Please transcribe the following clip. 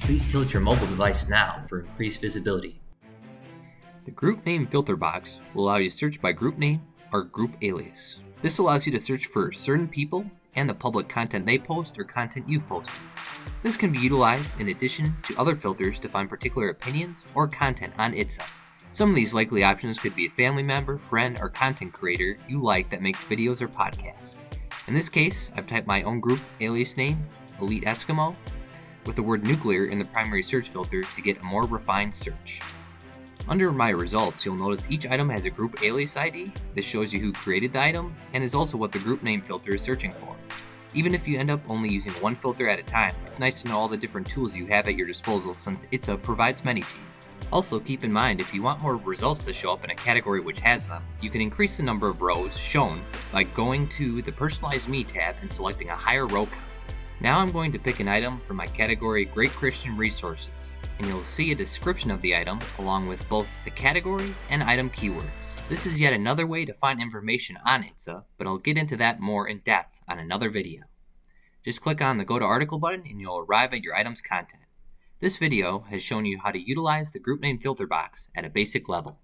Please tilt your mobile device now for increased visibility. The Group Name Filter box will allow you to search by group name or group alias. This allows you to search for certain people and the public content they post or content you've posted. This can be utilized in addition to other filters to find particular opinions or content on ItsA. Some of these likely options could be a family member, friend, or content creator you like that makes videos or podcasts. In this case, I've typed my own group alias name, Elite Eskimo, with the word nuclear in the primary search filter to get a more refined search. Under my results, you'll notice each item has a group alias ID. This shows you who created the item and is also what the group name filter is searching for. Even if you end up only using one filter at a time, it's nice to know all the different tools you have at your disposal since ItsA provides many to you. Also, keep in mind if you want more results to show up in a category which has them, you can increase the number of rows shown by going to the Personalize Me tab and selecting a higher row count. Now I'm going to pick an item from my category Great Christian Resources, and you'll see a description of the item along with both the category and item keywords. This is yet another way to find information on ItsA, but I'll get into that more in depth on another video. Just click on the Go to Article button and you'll arrive at your item's content. This video has shown you how to utilize the group name filter box at a basic level.